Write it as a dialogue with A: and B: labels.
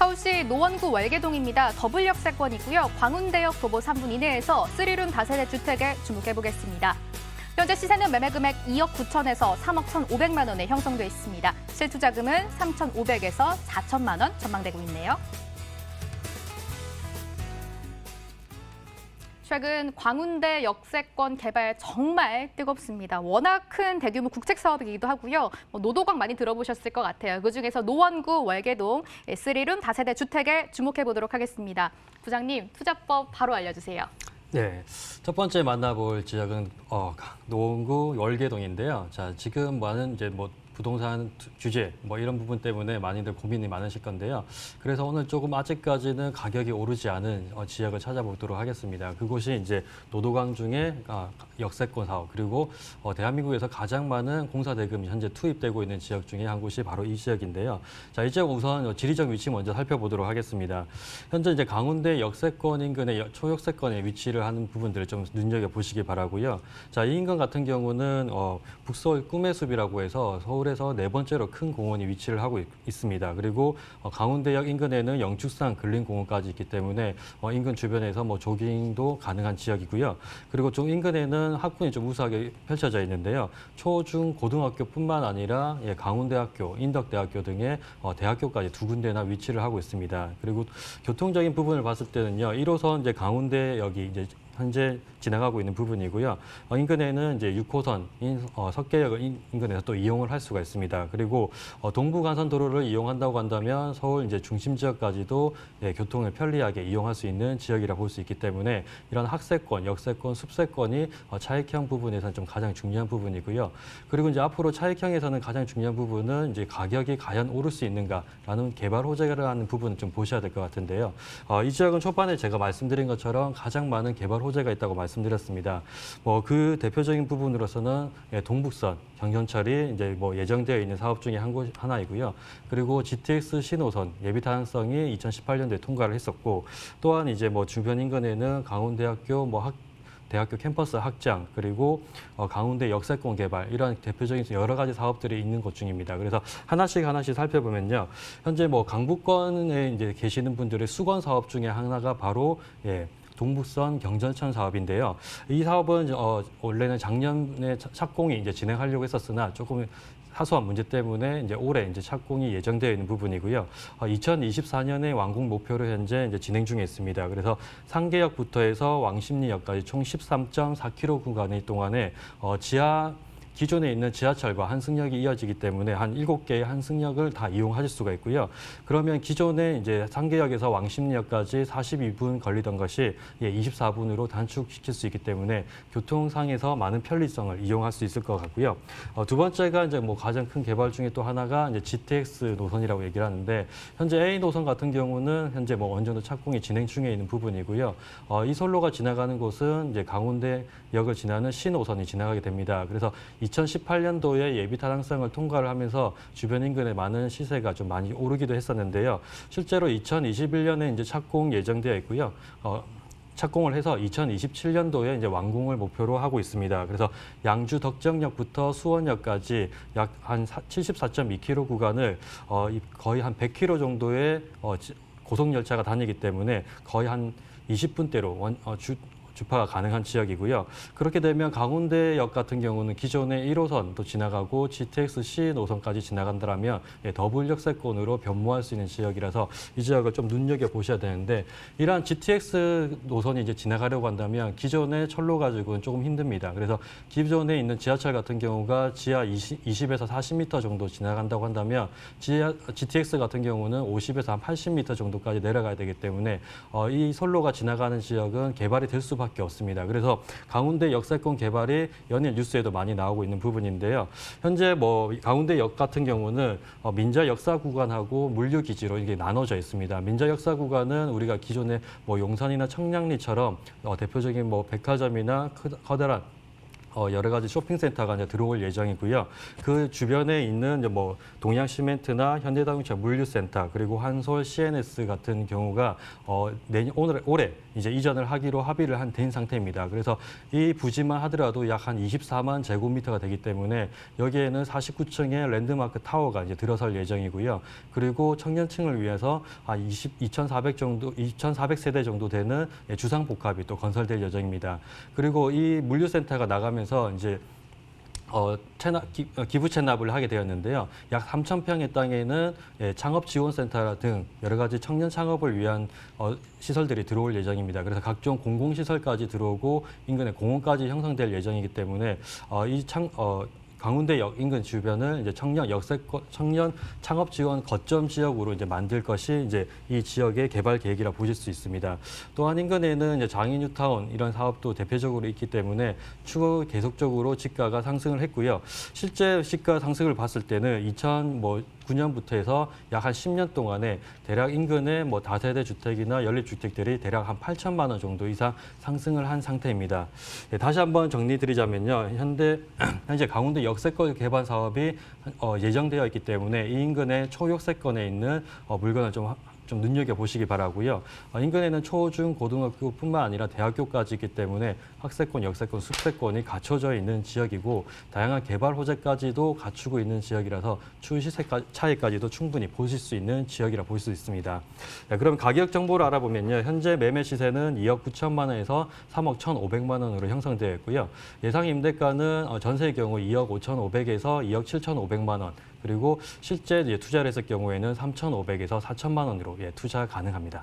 A: 서울시 노원구 월계동입니다. 더블 역세권이고요. 광운대역 도보 3분 이내에서 3룸 다세대 주택에 주목해보겠습니다. 현재 시세는 매매 금액 2억 9천에서 3억 1,500만 원에 형성돼 있습니다. 실투자금은 3,500에서 4천만 원 전망되고 있네요. 최근 광운대 역세권 개발 정말 뜨겁습니다. 워낙 큰 대규모 국책 사업이기도 하고요. 노도광 많이 들어보셨을 것 같아요. 그중에서 노원구 월계동 3룸 다세대 주택에 주목해 보도록 하겠습니다. 부장님, 투자법 바로 알려주세요.
B: 네, 첫 번째 만나볼 지역은 노원구 월계동인데요. 자, 지금 많은 부동산 규제 이런 부분 때문에 많이들 고민이 많으실 건데요. 그래서 오늘 조금 아직까지는 가격이 오르지 않은 지역을 찾아보도록 하겠습니다. 그곳이 이제 노도광 중에 역세권 사업 그리고 대한민국에서 가장 많은 공사 대금이 현재 투입되고 있는 지역 중에 한 곳이 바로 이 지역인데요. 자, 이 지역 우선 지리적 위치 먼저 살펴보도록 하겠습니다. 현재 이제 강원대 역세권 인근의 초역세권에 위치를 하는 부분들을 좀 눈여겨 보시기 바라고요. 자, 이 인근 같은 경우는 북서울 꿈의 숲이라고 해서 서울에서 네 번째로 큰 공원이 위치를 하고 있습니다. 그리고 강원대역 인근에는 영축산 근린공원까지 있기 때문에 인근 주변에서 조깅도 가능한 지역이고요. 그리고 좀 인근에는 학군이 좀 우수하게 펼쳐져 있는데요. 초, 중, 고등학교뿐만 아니라 강원대학교, 인덕대학교 등의 대학교까지 두 군데나 위치를 하고 있습니다. 그리고 교통적인 부분을 봤을 때는요, 1호선 이제 강원대역이 이제 현재 지나가고 있는 부분이고요. 인근에는 이제 6호선인 석계역을 인근에서 또 이용을 할 수가 있습니다. 그리고 동부간선도로를 이용한다고 한다면 서울 이제 중심 지역까지도 교통을 편리하게 이용할 수 있는 지역이라 볼 수 있기 때문에 이런 학세권, 역세권, 숲세권이 차익형 부분에서는 좀 가장 중요한 부분이고요. 그리고 이제 앞으로 차익형에서는 가장 중요한 부분은 이제 가격이 과연 오를 수 있는가라는 개발 호재를 하는 부분을 좀 보셔야 될 것 같은데요. 이 지역은 초반에 제가 말씀드린 것처럼 가장 많은 개발 호재가 있다고 말씀드렸습니다. 그 대표적인 부분으로서는 동북선, 경전철이 이제 예정되어 있는 사업 중에 하나이고요. 그리고 GTX 신호선 예비 타당성이 2018년도에 통과를 했었고, 또한 이제 주변 인근에는 강원대학교 대학교 캠퍼스 확장, 그리고 강원대 역세권 개발, 이런 대표적인 여러 가지 사업들이 있는 곳 중입니다. 그래서 하나씩 살펴보면요. 현재 강북권에 이제 계시는 분들의 수건 사업 중에 하나가 바로 동북선 경전천 사업인데요. 이 사업은 원래는 작년에 착공이 이제 진행하려고 했었으나 조금 사소한 문제 때문에 이제 올해 이제 착공이 예정되어 있는 부분이고요. 2024년에 완공 목표로 현재 이제 진행 중에 있습니다. 그래서 상계역부터 해서 왕십리역까지 총 13.4km 구간의 동안에 기존에 있는 지하철과 한승역이 이어지기 때문에 한 7개의 한승역을 다 이용하실 수가 있고요. 그러면 기존에 이제 상계역에서 왕십리역까지 42분 걸리던 것이 24분으로 단축시킬 수 있기 때문에 교통상에서 많은 편리성을 이용할 수 있을 것 같고요. 두 번째가 이제 가장 큰 개발 중에 또 하나가 이제 GTX 노선이라고 얘기를 하는데, 현재 A 노선 같은 경우는 현재 어느 정도 착공이 진행 중에 있는 부분이고요. 이 선로가 지나가는 곳은 이제 강원대역을 지나는 신호선이 지나가게 됩니다. 그래서 2018년도에 예비 타당성을 통과를 하면서 주변 인근의 많은 시세가 좀 많이 오르기도 했었는데요. 실제로 2021년에 이제 착공 예정되어 있고요. 착공을 해서 2027년도에 이제 완공을 목표로 하고 있습니다. 그래서 양주 덕정역부터 수원역까지 약 한 74.2km 구간을 거의 한 100km 정도의 고속열차가 다니기 때문에 거의 한 20분대로 주파가 가능한 지역이고요. 그렇게 되면 강원대역 같은 경우는 기존의 1호선도 지나가고 GTX-C 노선까지 지나간다면 더블 역세권으로 변모할 수 있는 지역이라서 이 지역을 좀 눈여겨보셔야 되는데, 이러한 GTX 노선이 이제 지나가려고 한다면 기존의 철로 가지고는 조금 힘듭니다. 그래서 기존에 있는 지하철 같은 경우가 지하 20에서 40m 정도 지나간다고 한다면 GTX 같은 경우는 50에서 한 80m 정도까지 내려가야 되기 때문에 이 선로가 지나가는 지역은 개발이 될 수밖에 없습니다. 그래서 강원대 역세권 개발이 연일 뉴스에도 많이 나오고 있는 부분인데요. 현재 강원대역 같은 경우는 민자 역사 구간하고 물류 기지로 이게 나눠져 있습니다. 민자 역사 구간은 우리가 기존에 용산이나 청량리처럼 대표적인 백화점이나 커다란 여러 가지 쇼핑센터가 이제 들어올 예정이고요. 그 주변에 있는 이제 뭐 동양시멘트나 현대자동차 물류센터 그리고 한솔 CNS 같은 경우가 올해 이제 이전을 하기로 합의를 된 상태입니다. 그래서 이 부지만 하더라도 약 한 24만 제곱미터가 되기 때문에 여기에는 49층의 랜드마크 타워가 이제 들어설 예정이고요. 그리고 청년층을 위해서 한 2,400세대 정도 되는 주상복합이 또 건설될 예정입니다. 그리고 이 물류센터가 나가면서 이제 기부 체납을 하게 되었는데요. 약 3,000평의 땅에는 창업지원센터 등 여러 가지 청년 창업을 위한 시설들이 들어올 예정입니다. 그래서 각종 공공시설까지 들어오고 인근에 공원까지 형성될 예정이기 때문에 광운대역 인근 주변을 이제 청년 창업 지원 거점 지역으로 이제 만들 것이 이제 이 지역의 개발 계획이라 보실 수 있습니다. 또한 인근에는 이제 장인 뉴타운 이런 사업도 대표적으로 있기 때문에 추후 계속적으로 집가가 상승을 했고요. 실제 집가 상승을 봤을 때는 2009년부터 해서 약 한 10년 동안에 대략 인근의 뭐 다세대 주택이나 연립주택들이 대략 한 8천만 원 정도 이상 상승을 한 상태입니다. 다시 한번 정리드리자면요. 현재 강원도 역세권 개발 사업이 예정되어 있기 때문에 이 인근의 초역세권에 있는 물건을 좀 눈여겨보시기 바라고요. 인근에는 초, 중, 고등학교뿐만 아니라 대학교까지 있기 때문에 학세권, 역세권, 숙세권이 갖춰져 있는 지역이고 다양한 개발 호재까지도 갖추고 있는 지역이라서 추후 시세 차이까지도 충분히 보실 수 있는 지역이라 볼 수 있습니다. 네, 그럼 가격 정보를 알아보면요. 현재 매매 시세는 2억 9천만 원에서 3억 1,500만 원으로 형성되어 있고요. 예상 임대가는 전세의 경우 2억 5,500에서 2억 7,500만 원, 그리고 실제 투자를 했을 경우에는 3,500에서 4천만 원으로 투자 가능합니다.